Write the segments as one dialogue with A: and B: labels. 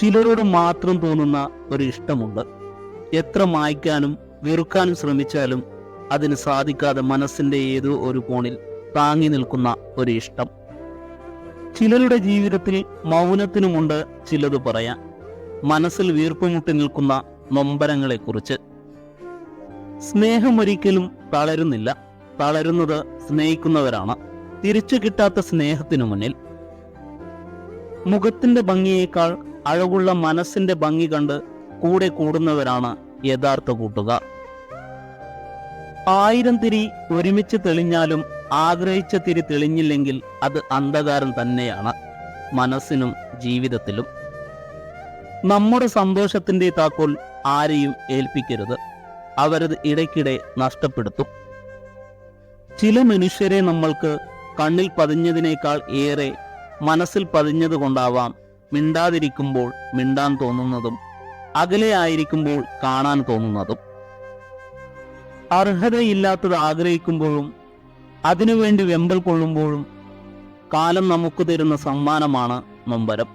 A: ചിലരോട് മാത്രം തോന്നുന്ന ഒരു ഇഷ്ടമുണ്ട്. എത്ര മായ്ക്കാനും വെറുക്കാനും ശ്രമിച്ചാലും അതിന് സാധിക്കാതെ മനസ്സിന്റെ ഏതോ ഒരു കോണിൽ താങ്ങി നിൽക്കുന്ന ഒരു ഇഷ്ടം. ചിലരുടെ ജീവിതത്തിൽ മൗനത്തിനുമുണ്ട് ചിലത് പറയാൻ. മനസ്സിൽ വീർപ്പുമുട്ടി നിൽക്കുന്ന നൊമ്പരങ്ങളെക്കുറിച്ച്. സ്നേഹം ഒരിക്കലും തളരുന്നില്ല. തളരുന്നത് സ്നേഹിക്കുന്നവരാണ്. തിരിച്ചു കിട്ടാത്ത സ്നേഹത്തിനു മുന്നിൽ. മുഖത്തിന്റെ ഭംഗിയേക്കാൾ അഴകുള്ള മനസ്സിന്റെ ഭംഗി കണ്ട് കൂടെ കൂടുന്നവരാണ് യഥാർത്ഥ കൂട്ടുകാർ. 1000 തിരി ഒരുമിച്ച് തെളിഞ്ഞാലും ആഗ്രഹിച്ച തിരി തെളിഞ്ഞില്ലെങ്കിൽ അത് അന്ധകാരം തന്നെയാണ്, മനസ്സിനും ജീവിതത്തിലും. നമ്മുടെ സന്തോഷത്തിന്റെ താക്കോൽ ആരെയും ഏൽപ്പിക്കരുത്. അവരത് ഇടയ്ക്കിടെ നഷ്ടപ്പെടുത്തും. ചില മനുഷ്യരെ നമ്മൾക്ക് കണ്ണിൽ പതിഞ്ഞതിനേക്കാൾ ഏറെ മനസ്സിൽ പതിഞ്ഞതുകൊണ്ടാവാം മിണ്ടാതിരിക്കുമ്പോൾ മിണ്ടാൻ തോന്നുന്നതും അകലെ ആയിരിക്കുമ്പോൾ കാണാൻ തോന്നുന്നതും. അർഹതയില്ലാത്തത് ആഗ്രഹിക്കുമ്പോഴും അതിനുവേണ്ടി വെമ്പൽ കൊള്ളുമ്പോഴും കാലം നമുക്ക് തരുന്ന സമ്മാനമാണ് നൊമ്പരം.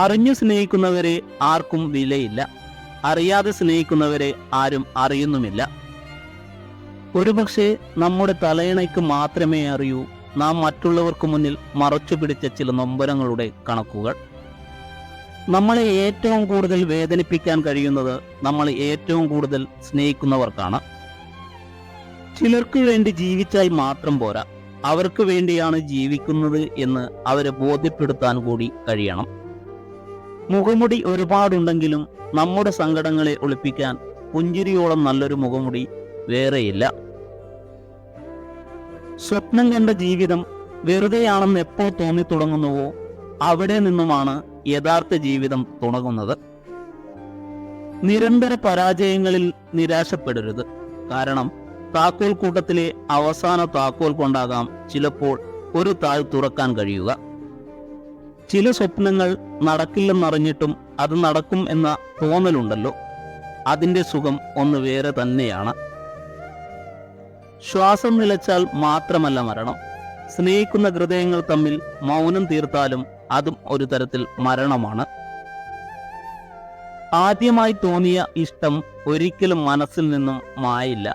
A: അറിഞ്ഞു സ്നേഹിക്കുന്നവരെ ആർക്കും വിലയില്ല. അറിയാതെ സ്നേഹിക്കുന്നവരെ ആരും അറിയുന്നുമില്ല. ഒരുപക്ഷെ നമ്മുടെ തലയിണയ്ക്ക് മാത്രമേ അറിയൂ നാം മറ്റുള്ളവർക്ക് മുന്നിൽ മറച്ചു പിടിച്ച ചില നൊമ്പരങ്ങളുടെ കണക്കുകൾ. നമ്മളെ ഏറ്റവും കൂടുതൽ വേദനിപ്പിക്കാൻ കഴിയുന്നത് നമ്മൾ ഏറ്റവും കൂടുതൽ സ്നേഹിക്കുന്നവർക്കാണ്. ചിലർക്ക് വേണ്ടി ജീവിച്ചാൽ മാത്രം പോരാ, അവർക്ക് വേണ്ടിയാണ് ജീവിക്കുന്നത് എന്ന് അവരെ ബോധ്യപ്പെടുത്താൻ കൂടി കഴിയണം. മുഖമുടി ഒരുപാടുണ്ടെങ്കിലും നമ്മുടെ സങ്കടങ്ങളെ ഒളിപ്പിക്കാൻ പുഞ്ചിരിയോളം നല്ലൊരു മുഖമുടി വേറെയില്ല. സ്വപ്നം കണ്ട ജീവിതം വെറുതെയാണെന്ന് എപ്പോൾ തോന്നി തുടങ്ങുന്നുവോ അവിടെ നിന്നുമാണ് യഥാർത്ഥ ജീവിതം തുടങ്ങുന്നത്. നിരന്തര പരാജയങ്ങളിൽ നിരാശപ്പെടരുത്. കാരണം താക്കോൽ കൂട്ടത്തിലെ അവസാന താക്കോൽ കൊണ്ടാകാം ചിലപ്പോൾ ഒരു താഴ് തുറക്കാൻ കഴിയുക. ചില സ്വപ്നങ്ങൾ നടക്കില്ലെന്നറിഞ്ഞിട്ടും അത് നടക്കും എന്ന തോന്നലുണ്ടല്ലോ, അതിൻ്റെ സുഖം ഒന്ന് വേറെ തന്നെയാണ്. ശ്വാസം നിലച്ചാൽ മാത്രമല്ല മരണം. സ്നേഹിക്കുന്ന ഹൃദയങ്ങൾ തമ്മിൽ മൗനം തീർത്താലും അതും ഒരു തരത്തിൽ മരണമാണ്. ആദ്യമായി തോന്നിയ ഇഷ്ടം ഒരിക്കലും മനസ്സിൽ നിന്നും മായില്ല.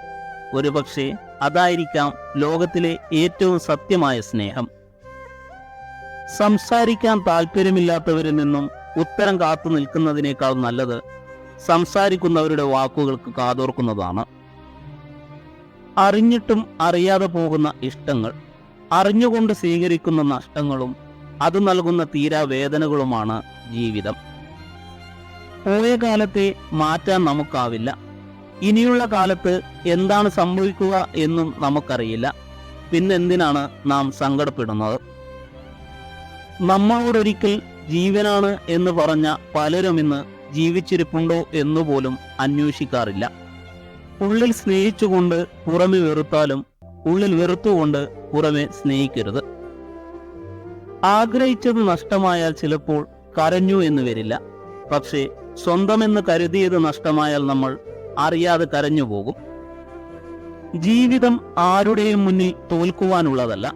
A: ഒരുപക്ഷെ അതായിരിക്കാം ലോകത്തിലെ ഏറ്റവും സത്യമായ സ്നേഹം. സംസാരിക്കാൻ താല്പര്യമില്ലാത്തവരിൽ നിന്നും ഉത്തരം കാത്തു നിൽക്കുന്നതിനേക്കാൾ നല്ലത് സംസാരിക്കുന്നവരുടെ വാക്കുകൾക്ക് കാതോർക്കുന്നതാണ്. അറിഞ്ഞിട്ടും അറിയാതെ പോകുന്ന ഇഷ്ടങ്ങൾ, അറിഞ്ഞുകൊണ്ട് സ്വീകരിക്കുന്ന നഷ്ടങ്ങളും അത് നൽകുന്ന തീരാവേദനകളുമാണ് ജീവിതം. പോയ കാലത്തെ മാറ്റാൻ നമുക്കാവില്ല. ഇനിയുള്ള കാലത്ത് എന്താണ് സംഭവിക്കുക എന്നും നമുക്കറിയില്ല. പിന്നെന്തിനാണ് നാം സങ്കടപ്പെടുന്നത്? നമ്മളോടൊരിക്കൽ ജീവനാണ് എന്ന് പറഞ്ഞ പലരും ഇന്ന് ജീവിച്ചിരിപ്പുണ്ടോ എന്നുപോലും അന്വേഷിക്കാറില്ല. ഉള്ളിൽ സ്നേഹിച്ചുകൊണ്ട് പുറമെ വെറുത്താലും ഉള്ളിൽ വെറുത്തുകൊണ്ട് പുറമെ സ്നേഹിക്കരുത്. ആഗ്രഹിച്ചത് നഷ്ടമായാൽ ചിലപ്പോൾ കരഞ്ഞു എന്ന് വരില്ല. പക്ഷേ സ്വന്തമെന്ന് കരുതിയത് നഷ്ടമായാൽ നമ്മൾ അറിയാതെ കരഞ്ഞു പോകും. ജീവിതം ആരുടെയും മുന്നിൽ തോൽക്കുവാനുള്ളതല്ല,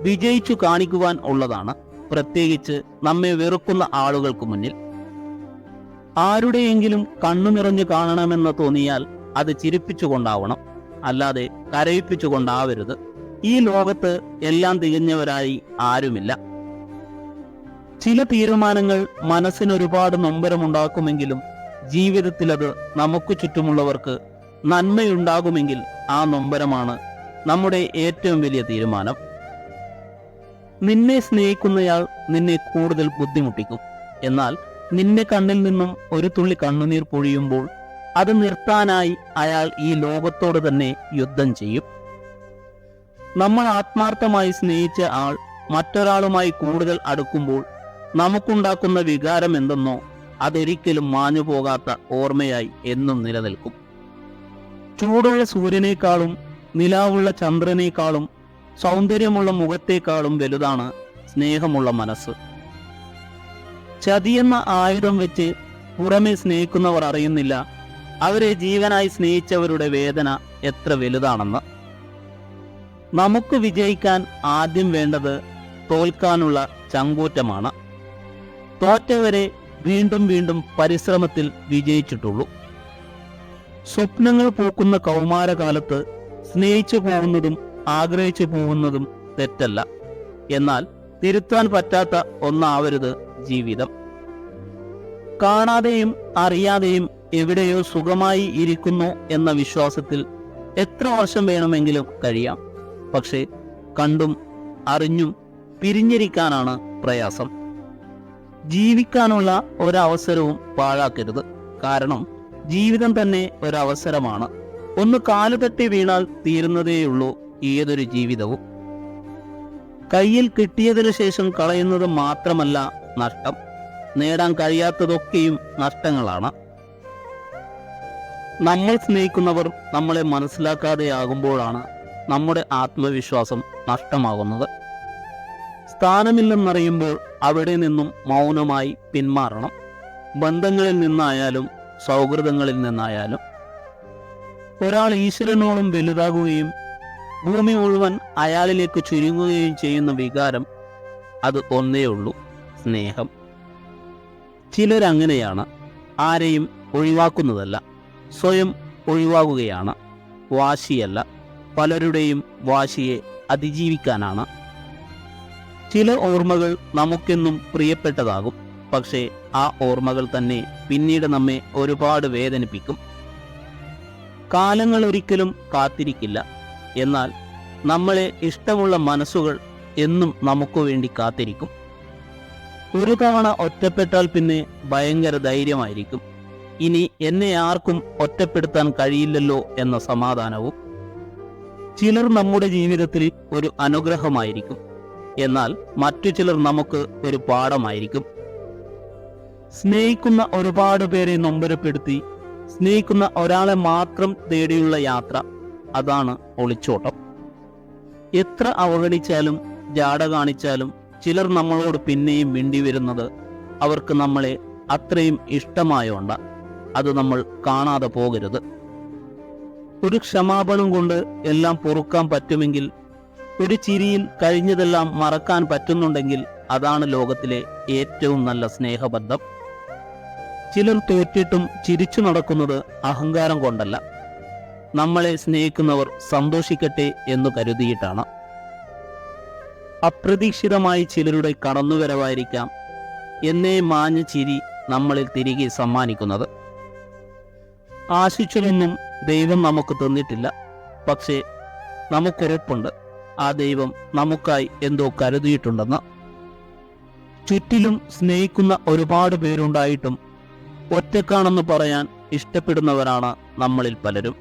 A: വിജയിച്ചു കാണിക്കുവാൻ ഉള്ളതാണ്. പ്രത്യേകിച്ച് നമ്മെ വെറുക്കുന്ന ആളുകൾക്ക് മുന്നിൽ. ആരുടെയെങ്കിലും കണ്ണു നിറഞ്ഞു കാണണമെന്ന് തോന്നിയാൽ അത് ചിരിപ്പിച്ചുകൊണ്ടാവണം, അല്ലാതെ കരയിപ്പിച്ചുകൊണ്ടാവരുത്. ഈ ലോകത്ത് എല്ലാം തികഞ്ഞവരായി ആരുമില്ല. ചില തീരുമാനങ്ങൾ മനസ്സിനൊരുപാട് നൊമ്പരമുണ്ടാക്കുമെങ്കിലും ജീവിതത്തിൽ അത് നമുക്ക് ചുറ്റുമുള്ളവർക്ക് നന്മയുണ്ടാകുമെങ്കിൽ ആ നൊമ്പരമാണ് നമ്മുടെ ഏറ്റവും വലിയ തീരുമാനം. നിന്നെ സ്നേഹിക്കുന്നയാൾ നിന്നെ കൂടുതൽ ബുദ്ധിമുട്ടിക്കും. എന്നാൽ നിന്റെ കണ്ണിൽ നിന്നും ഒരു തുള്ളി കണ്ണുനീർ പൊഴിയുമ്പോൾ അത് നിർത്താനായി അയാൾ ഈ ലോകത്തോട് തന്നെ യുദ്ധം ചെയ്യും. നമ്മൾ ആത്മാർത്ഥമായി സ്നേഹിച്ച ആൾ മറ്റൊരാളുമായി കൂടുതൽ അടുക്കുമ്പോൾ നമുക്കുണ്ടാക്കുന്ന വികാരം എന്തെന്നോ അതൊരിക്കലും മാഞ്ഞു പോകാത്ത ഓർമ്മയായി എന്നും നിലനിൽക്കും. ചൂടുള്ള സൂര്യനേക്കാളും നിലാവുള്ള ചന്ദ്രനേക്കാളും സൗന്ദര്യമുള്ള മുഖത്തേക്കാളും വലുതാണ് സ്നേഹമുള്ള മനസ്സ്. ചതിയെന്ന ആയുധം വെച്ച് പുറമെ സ്നേഹിക്കുന്നവർ അറിയുന്നില്ല അവരെ ജീവനായി സ്നേഹിച്ചവരുടെ വേദന എത്ര വലുതാണെന്ന്. നമുക്ക് വിജയിക്കാൻ ആദ്യം വേണ്ടത് തോൽക്കാനുള്ള ചങ്കൂറ്റമാണ്. തോറ്റവരെ വീണ്ടും വീണ്ടും പരിശ്രമത്തിൽ വിജയിച്ചിട്ടുള്ളൂ. സ്വപ്നങ്ങൾ പൂക്കുന്ന കൗമാരകാലത്ത് സ്നേഹിച്ചു പോകുന്നതും ആഗ്രഹിച്ചു പോകുന്നതും തെറ്റല്ല. എന്നാൽ തിരുത്താൻ പറ്റാത്ത ഒന്നാവരുത് ജീവിതം. കാണാതെയും അറിയാതെയും എവിടെയോ സുഖമായി ഇരിക്കുന്നു എന്ന വിശ്വാസത്തിൽ എത്ര വർഷം വേണമെങ്കിലും കഴിയാം. പക്ഷേ കണ്ടും അറിഞ്ഞും പിരിഞ്ഞിരിക്കാനാണ് പ്രയാസം. ജീവിക്കാനുള്ള ഒരവസരവും പാഴാക്കരുത്. കാരണം ജീവിതം തന്നെ ഒരവസരമാണ്. ഒന്ന് കാലുതട്ടി വീണാൽ തീരുന്നതേയുള്ളൂ ഏതൊരു ജീവിതവും. കയ്യിൽ കിട്ടിയതിനു ശേഷം കളയുന്നത് മാത്രമല്ല നഷ്ടം, നേടാൻ കഴിയാത്തതൊക്കെയും നഷ്ടങ്ങളാണ്. നമ്മൾ സ്നേഹിക്കുന്നവർ നമ്മളെ മനസ്സിലാക്കാതെയാകുമ്പോഴാണ് നമ്മുടെ ആത്മവിശ്വാസം നഷ്ടമാകുന്നത്. സ്ഥാനമില്ലെന്നറിയുമ്പോൾ അവിടെ നിന്നും മൗനമായി പിന്മാറണം. ബന്ധങ്ങളിൽ നിന്നായാലും സൗഹൃദങ്ങളിൽ നിന്നായാലും. ഒരാൾ ഈശ്വരനോളം വലുതാകുകയും ഭൂമി മുഴുവൻ അയാളിലേക്ക് ചുരുങ്ങുകയും ചെയ്യുന്ന വികാരം അത് ഒന്നേ ഉള്ളൂ, സ്നേഹം. ചിലരങ്ങനെയാണ്. ആരെയും ഒഴിവാക്കുന്നതല്ല, സ്വയം ഒഴിവാകുകയാണ്. വാശിയല്ല, പലരുടെയും വാശിയെ അതിജീവിക്കാനാണ്. ചില ഓർമ്മകൾ നമുക്കെന്നും പ്രിയപ്പെട്ടതാകും. പക്ഷേ ആ ഓർമ്മകൾ തന്നെ പിന്നീട് നമ്മെ ഒരുപാട് വേദനിപ്പിക്കും. കാലങ്ങൾ ഒരിക്കലും കാത്തിരിക്കില്ല. എന്നാൽ നമ്മളെ ഇഷ്ടമുള്ള മനസ്സുകൾ എന്നും നമുക്ക് വേണ്ടി കാത്തിരിക്കും. ഒരു തവണ ഒറ്റപ്പെട്ടാൽ പിന്നെ ഭയങ്കര ധൈര്യമായിരിക്കും. ഇനി എന്നെ ആർക്കും ഒറ്റപ്പെടുത്താൻ കഴിയില്ലല്ലോ എന്ന സമാധാനവും. ചിലർ നമ്മുടെ ജീവിതത്തിൽ ഒരു അനുഗ്രഹമായിരിക്കും. എന്നാൽ മറ്റു ചിലർ നമുക്ക് ഒരു പാഠമായിരിക്കും. സ്നേഹിക്കുന്ന ഒരുപാട് പേരെ നൊമ്പരപ്പെടുത്തി സ്നേഹിക്കുന്ന ഒരാളെ മാത്രം തേടിയുള്ള യാത്ര, അതാണ് ഒളിച്ചോട്ടം. എത്ര അവഗണിച്ചാലും ജാട കാണിച്ചാലും ചിലർ നമ്മളോട് പിന്നെയും മിണ്ടി വരുന്നത് അവർക്ക് നമ്മളെ അത്രയും ഇഷ്ടമായോണ്ട. അത് നമ്മൾ കാണാതെ പോകരുത്. ഒരു ക്ഷമാപണം കൊണ്ട് എല്ലാം പൊറുക്കാൻ പറ്റുമെങ്കിൽ, ഒരു ചിരിയിൽ കഴിഞ്ഞതെല്ലാം മറക്കാൻ പറ്റുന്നുണ്ടെങ്കിൽ അതാണ് ലോകത്തിലെ ഏറ്റവും നല്ല സ്നേഹബന്ധം. ചിലർ തോറ്റിട്ടും ചിരിച്ചു നടക്കുന്നത് അഹങ്കാരം കൊണ്ടല്ല, നമ്മളെ സ്നേഹിക്കുന്നവർ സന്തോഷിക്കട്ടെ എന്നു കരുതിയിട്ടാണ്. അപ്രതീക്ഷിതമായി ചിലരുടെ കടന്നുവരവായിരിക്കാം എന്നേ മാഞ്ഞ ചിരി നമ്മളിൽ തിരികെ സമ്മാനിക്കുന്നത്. ആശിച്ചതൊന്നും ദൈവം നമുക്ക് തന്നിട്ടില്ല. പക്ഷേ നമുക്കുറപ്പുണ്ട് ആ ദൈവം നമുക്കായി എന്തോ കരുതിയിട്ടുണ്ടെന്ന്. ചുറ്റിലും സ്നേഹിക്കുന്ന ഒരുപാട് പേരുണ്ടായിട്ടും ഒറ്റക്കാണെന്ന് പറയാൻ ഇഷ്ടപ്പെടുന്നവരാണ് നമ്മളിൽ പലരും.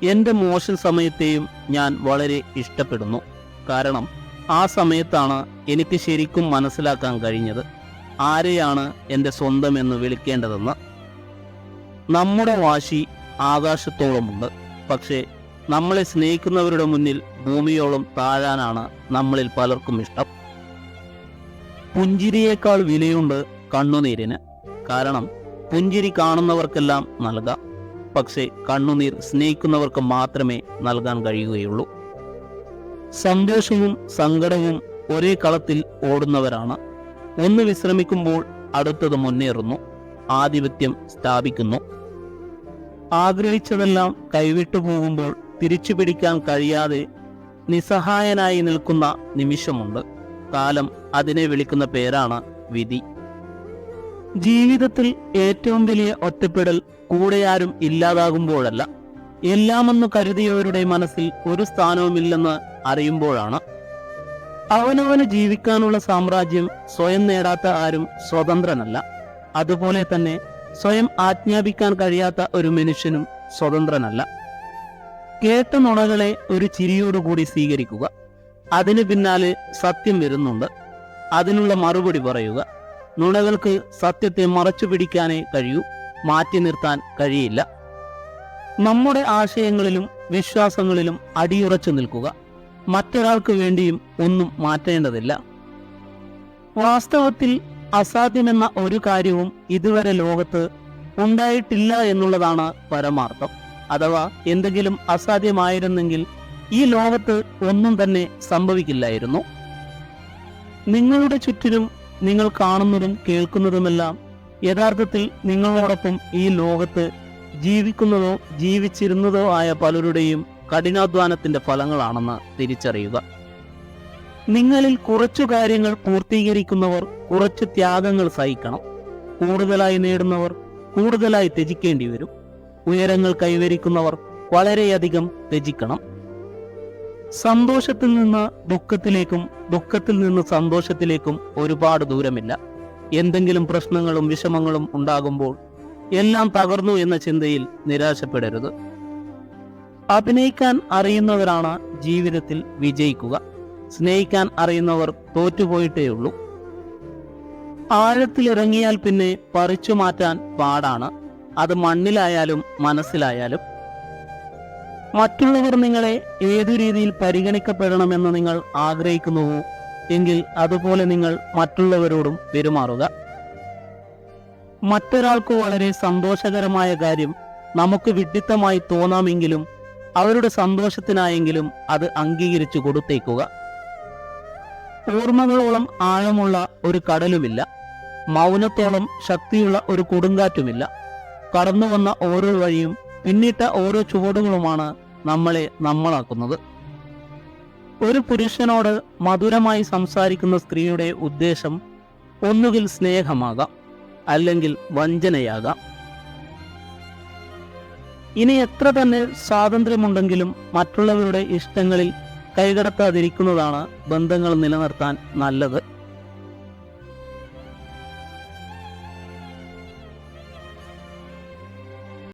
A: എൻ്റെ മോശം സമയത്തെയും ഞാൻ വളരെ ഇഷ്ടപ്പെടുന്നു. കാരണം ആ സമയത്താണ് എനിക്ക് ശരിക്കും മനസ്സിലാക്കാൻ കഴിഞ്ഞത് ആരെയാണ് എൻ്റെ സ്വന്തം എന്ന് വിളിക്കേണ്ടതെന്ന്. നമ്മുടെ വാശി ആകാശത്തോളമുണ്ട്. പക്ഷേ നമ്മളെ സ്നേഹിക്കുന്നവരുടെ മുന്നിൽ ഭൂമിയോളം താഴാനാണ് നമ്മളിൽ പലർക്കും ഇഷ്ടം. പുഞ്ചിരിയേക്കാൾ വിലയുണ്ട് കണ്ണുനീരിന്. കാരണം പുഞ്ചിരി കാണുന്നവർക്കെല്ലാം നൽകാം. പക്ഷേ കണ്ണുനീർ സ്നേഹിക്കുന്നവർക്ക് മാത്രമേ നൽകാൻ കഴിയുകയുള്ളൂ. സന്തോഷവും സങ്കടവും ഒരേ കളത്തിൽ ഓടുന്നവരാണ്. ഒന്ന് വിശ്രമിക്കുമ്പോൾ അടുത്തത് മുന്നേറുന്നു, ആധിപത്യം സ്ഥാപിക്കുന്നു. ആഗ്രഹിച്ചതെല്ലാം കൈവിട്ടു പോകുമ്പോൾ തിരിച്ചു പിടിക്കാൻ കഴിയാതെ നിസ്സഹായനായി നിൽക്കുന്ന നിമിഷമുണ്ട്. കാലം അതിനെ വിളിക്കുന്ന പേരാണ് വിധി. ജീവിതത്തിൽ ഏറ്റവും വലിയ ഒറ്റപ്പെടൽ കൂടെയാരും ഇല്ലാതാകുമ്പോഴല്ല, എല്ലാമെന്ന് കരുതിയവരുടെ മനസ്സിൽ ഒരു സ്ഥാനവുമില്ലെന്ന് അറിയുമ്പോഴാണ്. അവനവന് ജീവിക്കാനുള്ള സാമ്രാജ്യം സ്വയം നേടാത്ത ആരും സ്വതന്ത്രനല്ല. അതുപോലെ തന്നെ സ്വയം ആജ്ഞാപിക്കാൻ കഴിയാത്ത ഒരു മനുഷ്യനും സ്വതന്ത്രനല്ല. കേട്ട നുണകളെ ഒരു ചിരിയോടുകൂടി സ്വീകരിക്കുക. അതിന് പിന്നാലെ സത്യം വരുന്നുണ്ട്, അതിനുള്ള മറുപടി പറയുക. നുണകൾക്ക് സത്യത്തെ മറച്ചു പിടിക്കാനേ കഴിയൂ, മാറ്റി നിർത്താൻ കഴിയില്ല. നമ്മുടെ ആശയങ്ങളിലും വിശ്വാസങ്ങളിലും അടിയുറച്ചു നിൽക്കുക. മറ്റൊരാൾക്ക് വേണ്ടിയും ഒന്നും മാറ്റേണ്ടതില്ല. വാസ്തവത്തിൽ അസാധ്യമെന്ന ഒരു കാര്യവും ഇതുവരെ ലോകത്ത് ഉണ്ടായിട്ടില്ല എന്നുള്ളതാണ് പരമാർത്ഥം. അഥവാ എന്തെങ്കിലും അസാധ്യമായിരുന്നെങ്കിൽ ഈ ലോകത്ത് ഒന്നും തന്നെ സംഭവിക്കില്ലായിരുന്നു. നിങ്ങളുടെ ചുറ്റിനും നിങ്ങൾ കാണുന്നതും കേൾക്കുന്നതുമെല്ലാം യഥാർത്ഥത്തിൽ നിങ്ങളോടൊപ്പം ഈ ലോകത്ത് ജീവിക്കുന്നതോ ജീവിച്ചിരുന്നതോ ആയ പലരുടെയും കഠിനാധ്വാനത്തിന്റെ ഫലങ്ങളാണെന്ന് തിരിച്ചറിയുക. നിങ്ങളിൽ കുറച്ചു കാര്യങ്ങൾ പൂർത്തീകരിക്കുന്നവർ കുറച്ച് ത്യാഗങ്ങൾ സഹിക്കണം. കൂടുതലായി നേടുന്നവർ കൂടുതലായി ത്യജിക്കേണ്ടി വരും. ഉയരങ്ങൾ കൈവരിക്കുന്നവർ വളരെയധികം ത്യജിക്കണം. സന്തോഷത്തിൽ നിന്ന് ദുഃഖത്തിലേക്കും ദുഃഖത്തിൽ നിന്ന് സന്തോഷത്തിലേക്കും ഒരുപാട് ദൂരമില്ല. എന്തെങ്കിലും പ്രശ്നങ്ങളും വിഷമങ്ങളും ഉണ്ടാകുമ്പോൾ എല്ലാം തകർന്നു എന്ന ചിന്തയിൽ നിരാശപ്പെടരുത്. അഭിനയിക്കാൻ അറിയുന്നവരാണ് ജീവിതത്തിൽ വിജയിക്കുക. സ്നേഹിക്കാൻ അറിയുന്നവർ തോറ്റുപോയിട്ടേയുള്ളൂ. ആഴത്തിലിറങ്ങിയാൽ പിന്നെ പറിച്ചു മാറ്റാൻ പാടാണ്. അത് മണ്ണിലായാലും മനസ്സിലായാലും. മറ്റുള്ളവർ നിങ്ങളെ ഏതു രീതിയിൽ പരിഗണിക്കപ്പെടണമെന്ന് നിങ്ങൾ ആഗ്രഹിക്കുന്നുവോ എങ്കിൽ അതുപോലെ നിങ്ങൾ മറ്റുള്ളവരോടും പെരുമാറുക. മറ്റൊരാൾക്ക് വളരെ സന്തോഷകരമായ കാര്യം നമുക്ക് വിഡ്ഢിത്തമായി തോന്നാമെങ്കിലും അവരുടെ സന്തോഷത്തിനായെങ്കിലും അത് അംഗീകരിച്ചു കൊടുത്തേക്കുക. ഓർമ്മകളോളം ആഴമുള്ള ഒരു കടലുമില്ല. മൗനത്തോളം ശക്തിയുള്ള ഒരു കൊടുങ്കാറ്റുമില്ല. കടന്നു വന്ന ഓരോ വഴിയും പിന്നിട്ട ഓരോ ചുവടുകളുമാണ് നമ്മളെ നമ്മളാക്കുന്നത്. ഒരു പുരുഷനോട് മധുരമായി സംസാരിക്കുന്ന സ്ത്രീയുടെ ഉദ്ദേശം ഒന്നുകിൽ സ്നേഹമാകാം, അല്ലെങ്കിൽ വഞ്ചനയാകാം. ഇനി എത്ര തന്നെ സ്വാതന്ത്ര്യമുണ്ടെങ്കിലും മറ്റുള്ളവരുടെ ഇഷ്ടങ്ങളിൽ കൈകടത്താതിരിക്കുന്നതാണ് ബന്ധങ്ങൾ നിലനിർത്താൻ നല്ലത്.